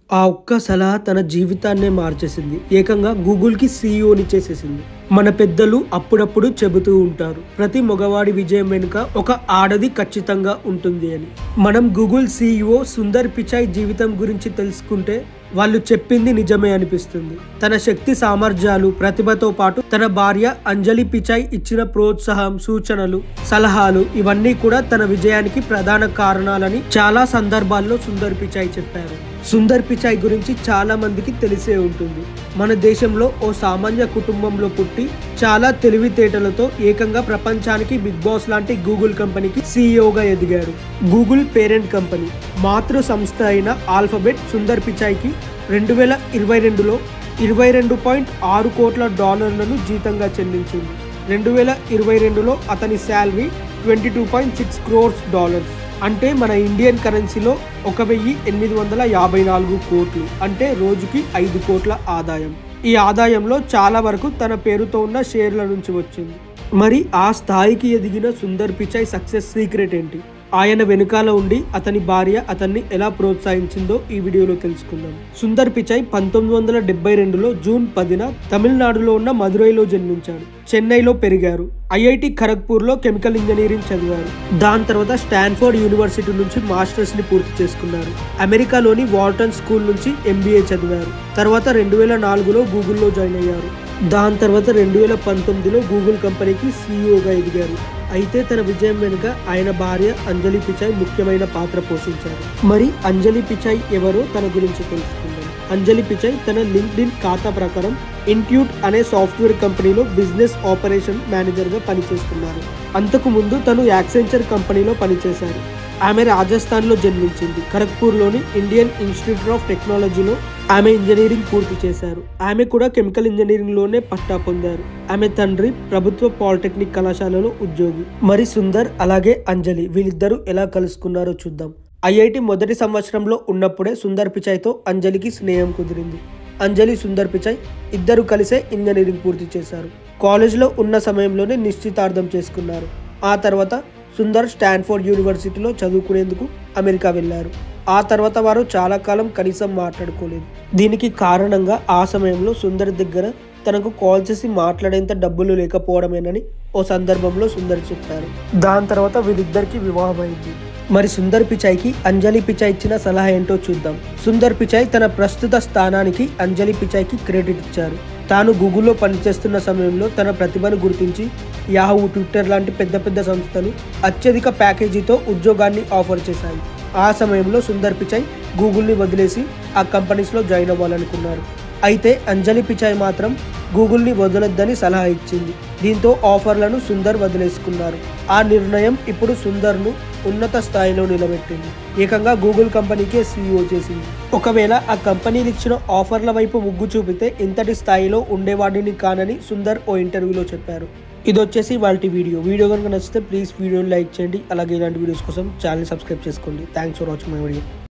ఆ ఒక్క సలహా తన జీవితాన్నే మార్చేసింది. ఏకంగా గూగుల్‌కి సీఈఓని చేసేసింది. మన పెద్దలు అప్పుడప్పుడు చెబుతూ ఉంటారు, ప్రతి మగవాడి విజయం వెనుక ఒక ఆడది ఖచ్చితంగా ఉంటుంది అని. మనం గూగుల్ సీఈఓ సుందర్ పిచాయ్ జీవితం గురించి తెలుసుకుంటే వాళ్ళు చెప్పింది నిజమే అనిపిస్తుంది. తన శక్తి సామర్థ్యాలు, ప్రతిభతో పాటు తన భార్య అంజలి పిచాయ్ ఇచ్చిన ప్రోత్సాహం, సూచనలు, సలహాలు ఇవన్నీ కూడా తన విజయానికి ప్రధాన కారణాలని చాలా సందర్భాల్లో సుందర్ పిచాయ్ చెప్పారు. సుందర్ పిచాయ్ గురించి చాలా మందికి తెలిసే ఉంటుంది. మన దేశంలో ఓ సామాన్య కుటుంబంలో పుట్టి చాలా తెలివితేటలతో ఏకంగా ప్రపంచానికి బిగ్ బాస్ లాంటి గూగుల్ కంపెనీకి సీఈఓగా ఎదిగాడు. గూగుల్ పేరెంట్ కంపెనీ మాతృ సంస్థ అయిన ఆల్ఫాబెట్ సుందర్ పిచాయ్కి 2022లో $22.6 కోట్ల జీతంగా చెల్లించింది. 2022లో అతని శాలరీ $22.6 crores, అంటే మన ఇండియన్ కరెన్సీలో 1854 కోట్లు, అంటే రోజుకి 5 కోట్ల ఆదాయం. ఈ ఆదాయంలో చాలా వరకు తన పేరుతో ఉన్న షేర్ల నుంచి వచ్చింది. మరి ఆ స్థాయికి ఎదిగిన సుందర్ పిచాయ్ సక్సెస్ సీక్రెట్ ఏంటి? ఆయన వెనుకాల ఉండి అతని భార్య అతన్ని ఎలా ప్రోత్సహించిందో ఈ వీడియోలో తెలుసుకుందాం. సుందర్ పిచాయ్ 1972లో జూన్ 10న తమిళనాడులో ఉన్న మదురైలో జన్మించాడు. చెన్నైలో పెరిగారు. ఐఐటి ఖరగ్పూర్లో కెమికల్ ఇంజనీరింగ్ చదివారు. దాని తర్వాత స్టాన్ఫోర్డ్ యూనివర్సిటీ నుంచి మాస్టర్స్ ని పూర్తి చేసుకున్నారు. అమెరికాలోని వాల్టన్ స్కూల్ నుంచి ఎంబీఏ చదివారు. తర్వాత 2004లో గూగుల్లో జాయిన్ అయ్యారు. దాని తర్వాత 2019లో గూగుల్ కంపెనీకి సీఈఓగా ఎదిగారు. అయితే తన విజయం వెనుక ఆయన భార్య అంజలి పిచాయ్ ముఖ్యమైన పాత్ర పోషించారు. మరి అంజలి పిచాయ్ ఎవరో తన గురించి తెలుసుకుందాం. అంజలి పిచాయ్ తన లింక్డ్ఇన్ ఖాతా ప్రకారం ఇంట్యూట్ అనే సాఫ్ట్వేర్ కంపెనీలో బిజినెస్ ఆపరేషన్ మేనేజర్గా పనిచేస్తున్నారు. అంతకు ముందు తను యాక్సెంచర్ కంపెనీలో పనిచేశారు. ఆమె రాజస్థాన్లో జన్మించింది. ఖరగ్పూర్లోని ఇండియన్ ఇన్స్టిట్యూట్ ఆఫ్ టెక్నాలజీలో ఆమె ఇంజనీరింగ్ పూర్తి చేశారు. ఆమె కూడా కెమికల్ ఇంజనీరింగ్లోనే పట్టా పొందారు. ఆమె తండ్రి ప్రభుత్వ పాలిటెక్నిక్ కళాశాలలో ఉద్యోగి. మరి సుందర్ అలాగే అంజలి వీళ్ళిద్దరూ ఎలా కలుసుకున్నారో చూద్దాం. ఐఐటి మొదటి సంవత్సరంలో ఉన్నప్పుడే సుందర్ పిచాయ్తో అంజలికి స్నేహం కుదిరింది. అంజలి, సుందర్ పిచాయ్ ఇద్దరు కలిసే ఇంజనీరింగ్ పూర్తి చేశారు. కాలేజ్లో ఉన్న సమయంలోనే నిశ్చితార్థం చేసుకున్నారు. ఆ తర్వాత సుందర్ స్టాన్ఫోర్డ్ యూనివర్సిటీలో చదువుకునేందుకు అమెరికా వెళ్లారు. ఆ తర్వాత వారు చాలా కాలం కనీసం మాట్లాడుకోలేదు. దీనికి కారణంగా ఆ సమయంలో సుందర్ దగ్గర తనకు కాల్ చేసి మాట్లాడేంత డబ్బులు లేకపోవడమేనని ఓ సందర్భంలో సుందర్ చెప్పారు. దాని తర్వాత వీరిద్దరికి వివాహం అయింది. మరి సుందర్ పిచాయ్కి అంజలి పిచాయ్ ఇచ్చిన సలహా ఏంటో చూద్దాం. సుందర్ పిచాయ్ తన ప్రస్తుత స్థానానికి అంజలి పిచాయ్కి క్రెడిట్ ఇచ్చారు. తాను గూగుల్లో పనిచేస్తున్న సమయంలో తన ప్రతిభను గుర్తించి యాహూ, ట్విట్టర్ లాంటి పెద్ద పెద్ద సంస్థలు అత్యధిక ప్యాకేజీతో ఉద్యోగాన్ని ఆఫర్ చేశాయి. ఆ సమయంలో సుందర్ పిచాయ్ గూగుల్ని వదిలేసి ఆ కంపెనీస్లో జాయిన్ అవ్వాలనుకున్నారు. అయితే అంజలి పిచాయ్ మాత్రం గూగుల్ని వదలొద్దని సలహా ఇచ్చింది. దీంతో ఆఫర్లను సుందర్ వదిలేసుకున్నారు. ఆ నిర్ణయం ఇప్పుడు సుందర్ను ఉన్నత స్థాయిలో నిలబెట్టింది. ఏకంగా గూగుల్ కంపెనీకే సీఈఓ చేసింది. ఒకవేళ ఆ కంపెనీలు ఇచ్చిన ఆఫర్ల వైపు మొగ్గు చూపితే ఇంతటి స్థాయిలో ఉండేవాడిని కానని సుందర్ ఓ ఇంటర్వ్యూలో చెప్పారు. ఇది వచ్చేసి వాటి వీడియో కనుక నచ్చితే ప్లీజ్ వీడియోని లైక్ చేయండి. అలాగే ఇలాంటి వీడియోస్ కోసం ఛానల్ సబ్స్క్రైబ్ చేసుకోండి. Thanks for watching my video.